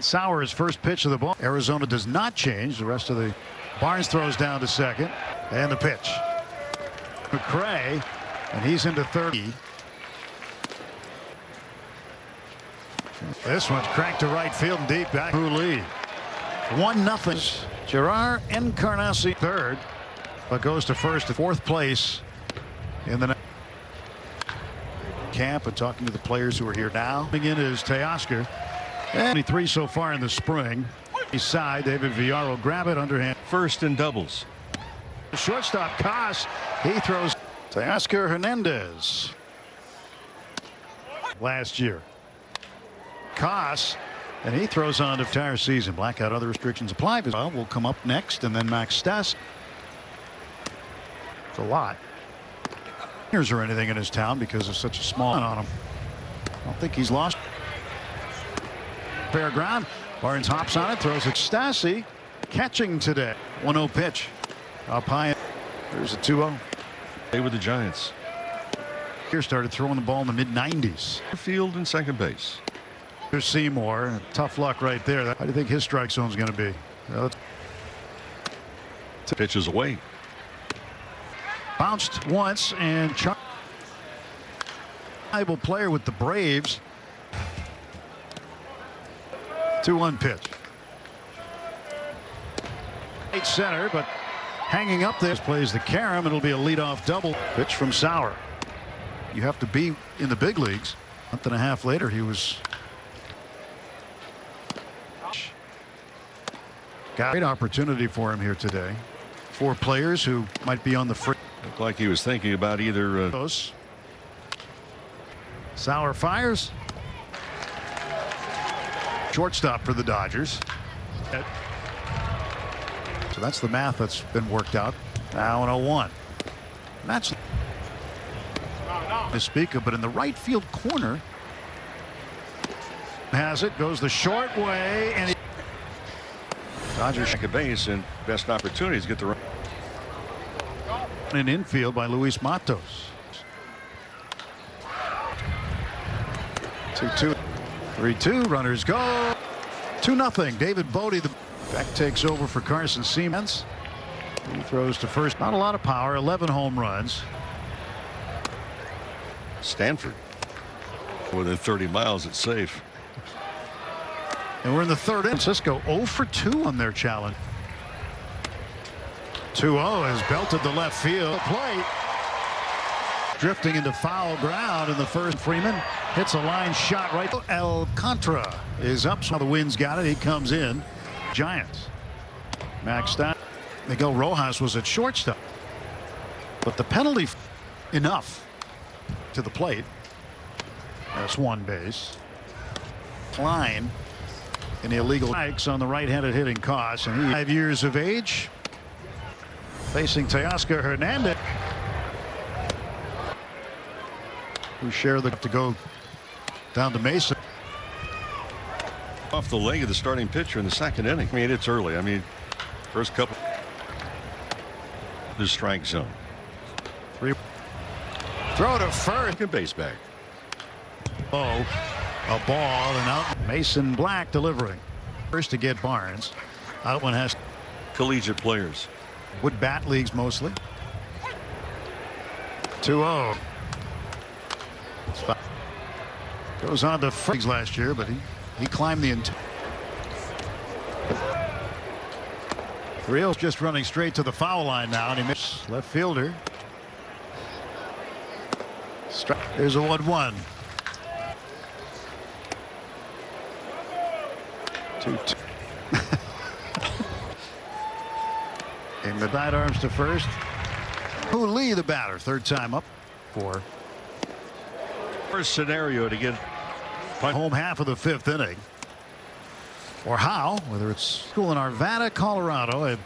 Sauer's first pitch of the ball. Arizona does not change. The rest of the Barnes throws down to second. And the pitch. McCray, and he's into third. This one's cranked to right field and deep back. Lee. 1-0. Gerard Encarnacion third, but goes to first to fourth place in the camp. And talking to the players who are here now. Coming in is Teoscar. 23 so far in the spring. East side, David Villar will grab it underhand. First and doubles. Shortstop Koss. He throws Teoscar Hernandez. Last year. Koss. And he throws on the entire season. Blackout, other restrictions apply. Well, will come up next, and then Max Stas. It's a lot. Or anything in his town because of such a small on him. I don't think he's lost. Fair ground. Barnes hops on it, throws it. Stassi catching today. 1-0 pitch. Up high. There's a 2-0. They were the Giants. Here started throwing the ball in the mid-90s. Field and second base. There's Seymour. Tough luck right there. How do you think his strike zone is going to be? Pitches away. Bounced once and valuable player with the Braves. 2-1 pitch. Right center, but hanging up there. Plays the carom. It'll be a leadoff double. Pitch from Sauer. You have to be in the big leagues. A month and a half later, he was. Got a great opportunity for him here today. 4 players who might be on the free. Looked like he was thinking about either. Sauer fires. Shortstop for the Dodgers. So that's the math that's been worked out. Now an 0-1. That's to speak of, but in the right field corner. Has it, goes the short way, and Dodgers second base and best opportunities get the run. In infield by Luis Matos. 2-2. 3-2. Runners go. 2-0. David Bodie. The back takes over for Carson Siemens. He throws to first. Not a lot of power. 11 home runs. Stanford. Within 30 miles, it's safe. And we're in the third inning. Francisco 0 for 2 on their challenge. 2-0 has belted the left field plate. Drifting into foul ground in the first. Freeman hits a line shot right. Alcantara is up. So the wind's got it. He comes in. Giants. Maxed out. Miguel Rojas was at shortstop. But the penalty enough to the plate. That's one base. Klein. An illegal strikes on the right-handed hitting Koss, and he's 5 years of age. Facing Teoscar Hernandez, who share the to go down to Mason. Off the leg of the starting pitcher in the second inning. I mean, it's early. I mean, first couple. The strike zone. 3. Throw to first. Second base back. Oh. A ball and out. Mason Black delivering. First to get Barnes. Out one has Collegiate players. Wood bat leagues mostly. 2-0. Goes on to first last year, but he climbed the entire. 3-0 just running straight to the foul line now, and he missed left fielder. There's a 1-1. 2-2. In the side arms to first. Lee the batter, third time up. 4. First scenario to get home half of the 5th inning. Or how, whether it's school in Arvada, Colorado. He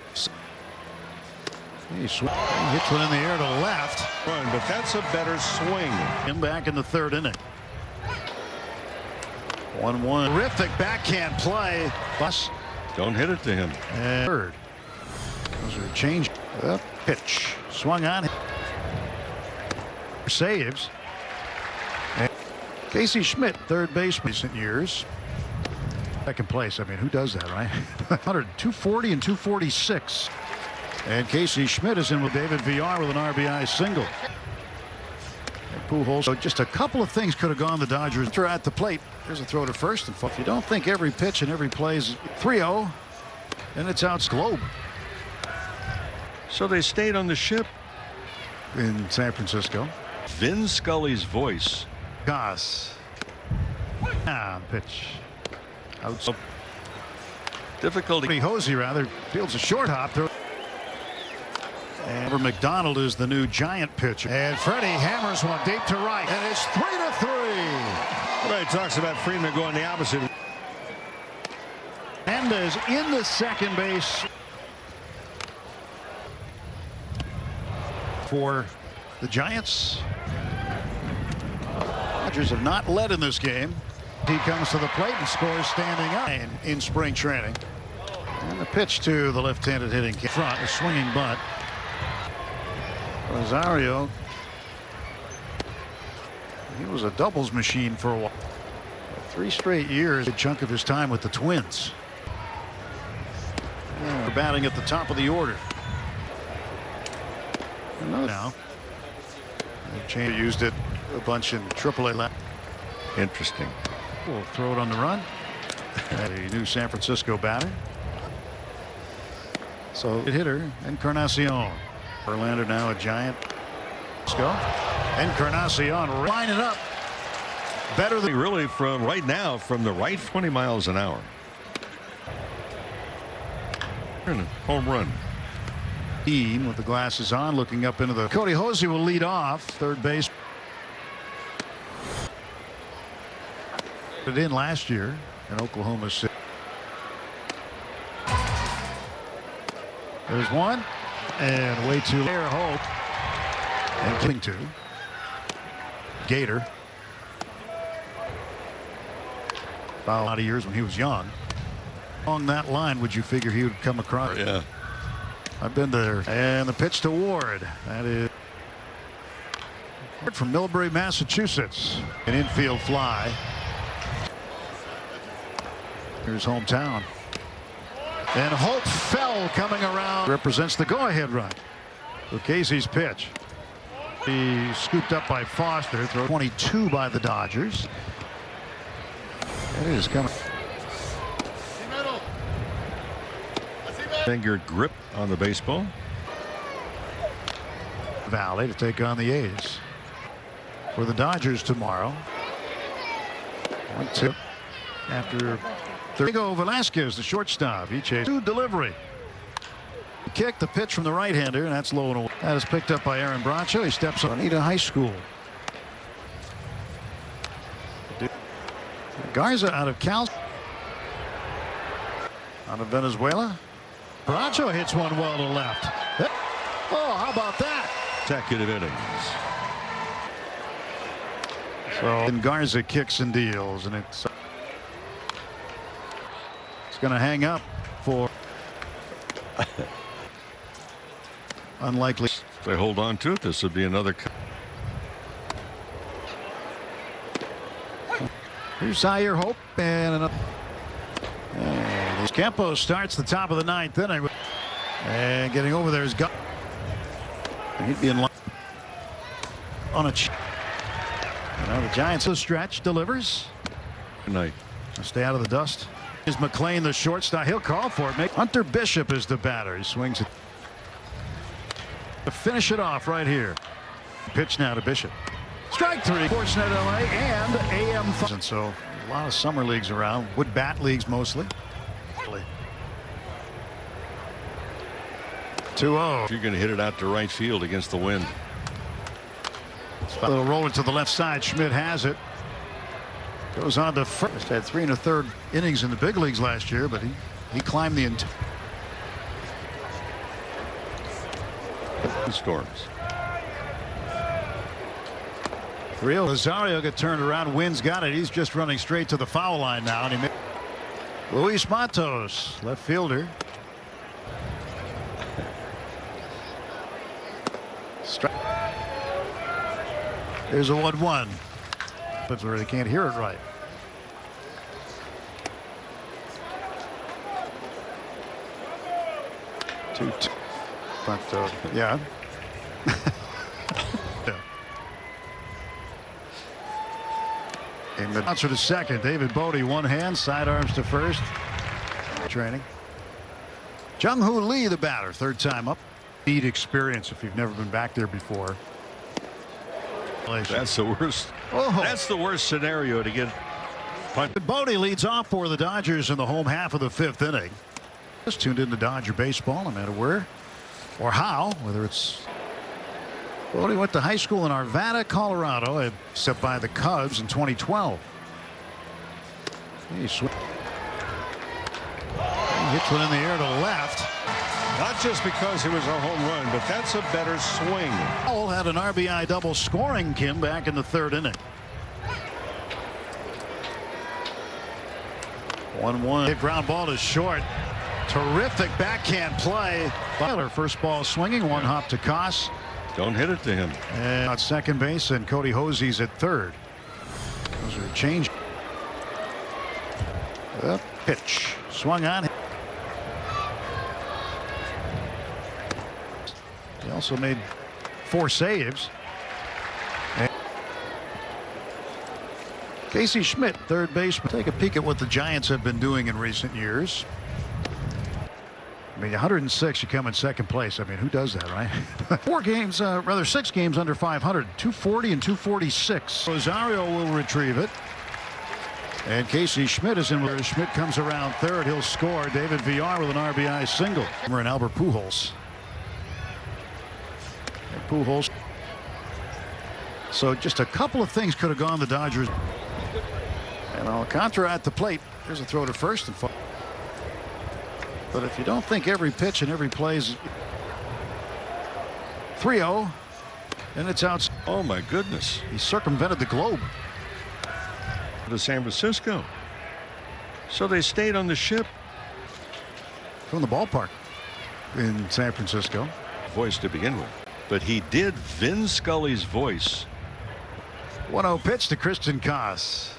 hits one in the air to left. But that's a better swing. Him back in the 3rd inning. 1-1. Terrific backhand play. Bus. Don't hit it to him. And third. Those are change. Pitch. Swung on. Saves. And Casey Schmidt, third base recent years. Second place. I mean, who does that, right? 240 and 246. And Casey Schmidt is in with David Villar with an RBI single. And Pujols. So just a couple of things could have gone the Dodgers. They're at the plate. There's a throw to first. And if you don't think every pitch and every play is 3-0, and it's out Globe. So they stayed on the ship In San Francisco. Vin Scully's voice. Goss. Pitch. Out. Difficulty. Hosey rather fields a short hop throw. And McDonald is the new Giant pitcher. And Freddie hammers one deep to right. And it's 3-3. Well, he talks about Freeman going the opposite. Mendez in the second base for the Giants. Dodgers have not led in this game. He comes to the plate and scores standing up in spring training. And the pitch to the left-handed hitting front, a swinging bunt. Rosario, he was a doubles machine for a while. 3 straight years, a chunk of his time with the Twins. Yeah, batting at the top of the order. Now, Chain used it a bunch in AAA. Interesting. We'll throw it on the run. A new San Francisco batter. So hitter Encarnacion. Verlander now a Giant. Let's go. Encarnacion lining up. Better than Really from right now from the right 20 miles an hour. Home run. Dean with the glasses on looking up into the. Cody Hosey will lead off third base. It in last year in Oklahoma City. There's one and way too air hope and killing two. Gator. About a lot of years when he was young. Along that line would you figure he would come across? Yeah. I've been there. And the pitch to Ward. That is from Millbury, Massachusetts. An infield fly. Here's hometown. And Hope fell coming around. Represents the go-ahead run. Lucchese's pitch. He scooped up by Foster. Throw 22 by the Dodgers. It is coming. Finger grip on the baseball. Valley to take on the A's. For the Dodgers tomorrow. 1-2 after Diego Velasquez, the shortstop. He chased two delivery. Kick the pitch from the right-hander, and that's low and away. That is picked up by Aaron Bracho. He steps on Anita High School. Garza out of Cal. Out of Venezuela. Bracho hits one well to left. Oh, how about that? Consecutive innings. So and Garza kicks and deals, and it's going to hang up for unlikely. If they hold on to it, this would be another. Here's Zaire Hope and another. And Campos starts the top of the 9th inning. And getting over there is Gun. He'd be in line on a. Now the Giants a stretch delivers. Good night. Stay out of the dust. Is McLean the shortstop? He'll call for it. Hunter Bishop is the batter. He swings it. To finish it off right here. Pitch now to Bishop. Strike 3. Sportsnet LA and AM. And so a lot of summer leagues around. Wood bat leagues mostly. 2-0. You're going to hit it out to right field against the wind. A little roller to the left side. Schmidt has it. Goes on to first. Had 3 1/3 innings in the big leagues last year, but he climbed the entire. Storms. 3-0. Rosario got turned around. Wynn's got it. He's just running straight to the foul line now. And he Luis Matos, left fielder. There's a 1-1. That's where they can't hear it right. 2-2. But yeah. And the bouncer to second. David Bodie, one hand, sidearms to first. Training. Jung-Hoo Lee, the batter, third time up. Need experience if you've never been back there before. That's the worst. Oh. That's the worst scenario to get. Bodie leads off for the Dodgers in the home half of the fifth inning. Just tuned into Dodger baseball, no matter where or how, whether it's. Bodie went to high school in Arvada, Colorado, except by the Cubs in 2012. He hits one in the air to left. Not just because it was a home run, but that's a better swing. Powell had an RBI double scoring Kim back in the third inning. 1-1. Hit ground ball to short. Terrific backhand play. Butler first ball swinging, one hop to Koss. Don't hit it to him. And at second base, and Cody Hosey's at third. Those are change. The pitch swung on. He also made 4 saves. And Casey Schmidt, third baseman. Take a peek at what the Giants have been doing in recent years. I mean, 106, you come in second place. I mean, who does that, right? 6 games under 500, 240 and 246. Rosario will retrieve it. And Casey Schmidt is in. Where Schmidt comes around third. He'll score. David Villar with an RBI single. And Albert Pujols. Pujols. So just a couple of things could have gone the Dodgers. And Alcantara at the plate. There's a throw to first and. But if you don't think every pitch and every play is 3-0, and it's out. Oh my goodness! He circumvented the globe. To San Francisco. So they stayed on the ship. From the ballpark in San Francisco. Voice to begin with. But he did Vin Scully's voice. 1-0 pitch to Christian Koss.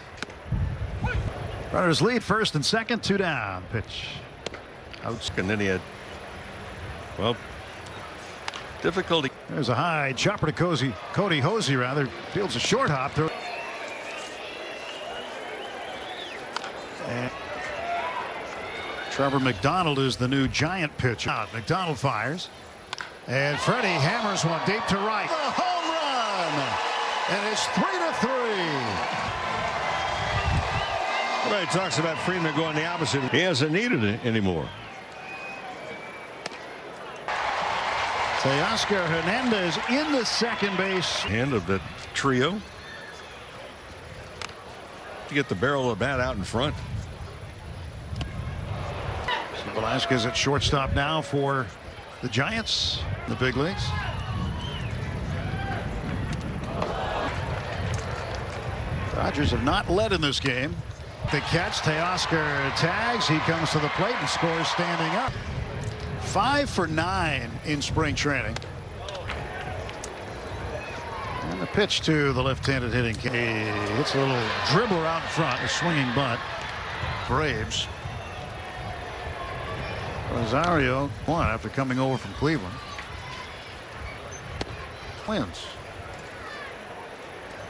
Runners lead first and second, 2 down. Pitch. And then he had, well, difficulty. There's a high chopper to Cody Hosey, rather. Fields a short hop through. And Trevor McDonald is the new Giant pitcher. McDonald fires. And Freddie hammers one deep to right. A home run! And it's 3-3. Well, he talks about Freeman going the opposite. He hasn't needed it anymore. Teoscar Hernandez in the second base. Hand of the trio. To get the barrel of the bat out in front. So Velasquez at shortstop now for the Giants in the big leagues. Dodgers have not led in this game. The catch, Teoscar tags. He comes to the plate and scores standing up. 5 for 9 in spring training. And the pitch to the left-handed hitting. He hits a little dribbler out in front, a swinging bunt. Braves. Rosario won after coming over from Cleveland. Wins.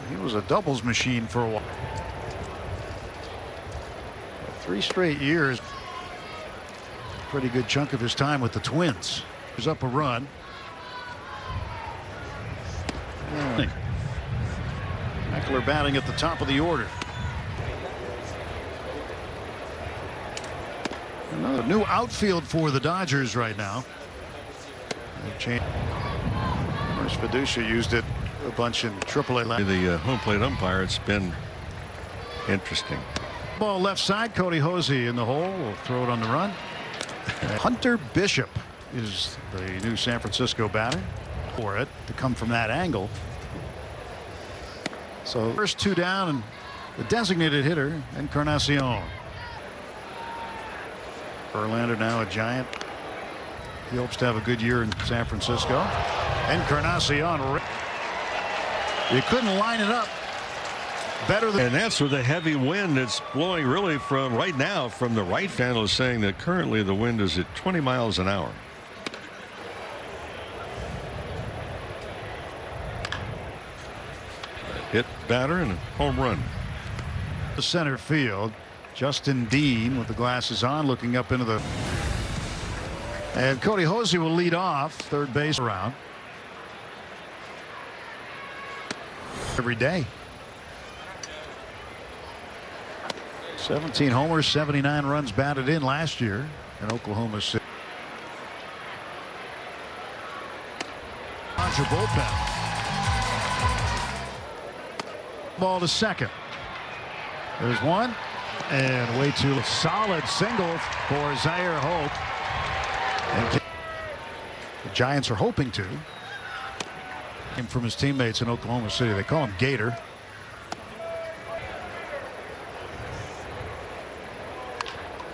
He was a doubles machine for a while. 3 straight years. Pretty good chunk of his time with the Twins. He's up a run. Eckler batting at the top of the order. Another new outfield for the Dodgers right now. Whereas Fiducia used it a bunch in AAA. The home plate umpire, it's been interesting. Ball left side, Cody Hosey in the hole. Will throw it on the run. Hunter Bishop is the new San Francisco batter for it to come from that angle. So first 2 down, and the designated hitter, Encarnacion. Verlander now a Giant. He hopes to have a good year in San Francisco. Encarnacion. You couldn't line it up better than. And that's with a heavy wind that's blowing really from right now from the right. Channel is saying that currently the wind is at 20 miles an hour. hit batter and a home run. The center field. Justin Dean with the glasses on, looking up into the. And Cody Hosey will lead off third base around. Every day. 17 homers, 79 runs batted in last year in Oklahoma City. Dodger bullpen. Ball to second. There's one. And way too solid single for Zaire Hope. And the Giants are hoping to. From his teammates in Oklahoma City. They call him Gator.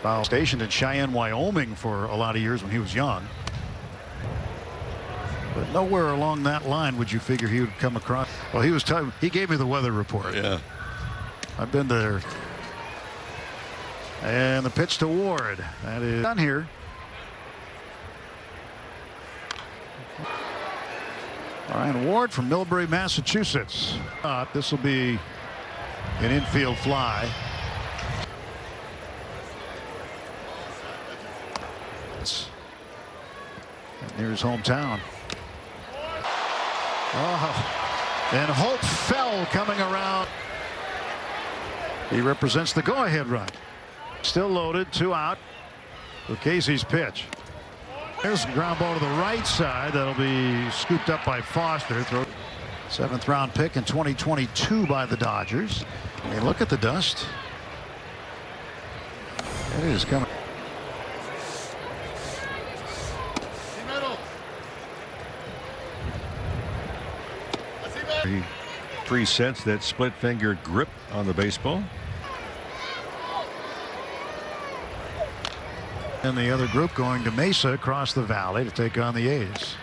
Foul stationed in Cheyenne, Wyoming for a lot of years when he was young. But nowhere along that line would you figure he would come across. Well, he gave me the weather report. Yeah. I've been there. And the pitch to Ward. That is done here. Ryan Ward from Millbury, Massachusetts. This will be an infield fly. Near his hometown. Oh, and Hope fell coming around. He represents the go-ahead run. Still loaded, 2 out. Lucchese's pitch. There's a ground ball to the right side. That'll be scooped up by Foster. Seventh round pick in 2022 by the Dodgers. I mean, look at the dust. It is coming. He presets that split finger grip on the baseball. And the other group going to Mesa across the valley to take on the A's.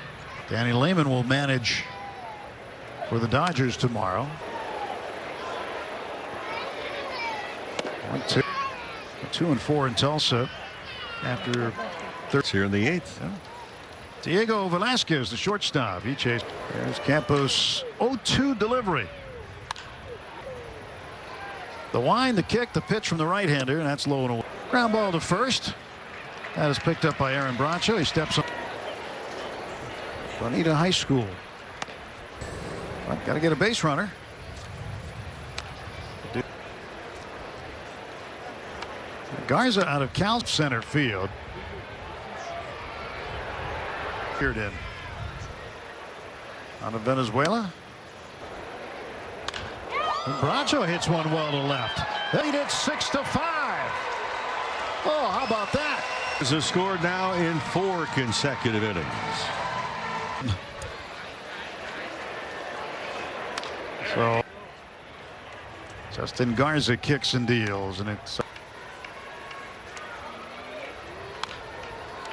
Danny Lehman will manage for the Dodgers tomorrow. 1-2. 2-4 in Tulsa after third here in the 8th. Yeah. Diego Velasquez, the shortstop. He chased. There's Campos' 0-2 delivery. The wind, the kick, the pitch from the right-hander, and that's low and away. Ground ball to first. That is picked up by Aaron Bracho. He steps up. Bonita High School. Got to get a base runner. Garza out of Cal center field. In out of Venezuela. And Bracho hits one well to left. They did 6-5. Oh, how about that? Has scored now in 4 consecutive innings. So Justin Garza kicks and deals, and it's.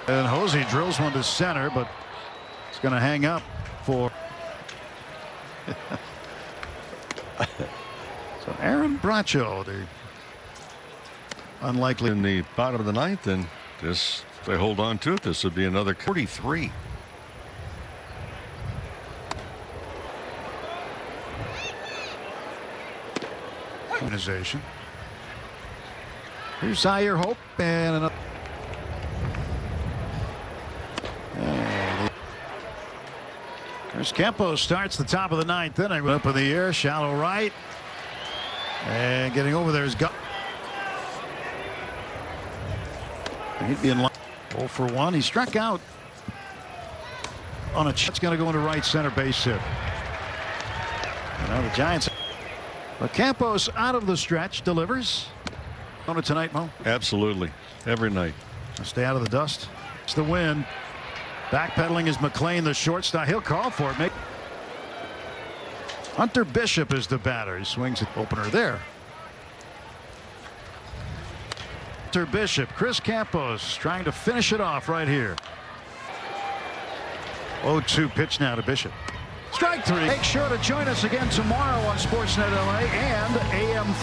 And Hosey drills one to center, but it's going to hang up for. So Aaron Bracho, the unlikely in the bottom of the 9th, and this they hold on to it. This would be another 43. Organization. Here's Zaire Hope and another. Chris Campos starts the top of the 9th inning. Up in the air, shallow right. And getting over there is Gus. He'd be in line. 0 for 1. He struck out on a chance. It's going to go into right center base hit. Now the Giants. But Campos out of the stretch delivers. On it tonight, Mo? Absolutely. Every night. Stay out of the dust. It's the win. Backpedaling is McLean, the shortstop. He'll call for it. Hunter Bishop is the batter. He swings at opener there. Hunter Bishop, Chris Campos trying to finish it off right here. 0-2 pitch now to Bishop. Strike 3. Make sure to join us again tomorrow on Sportsnet LA and AM5.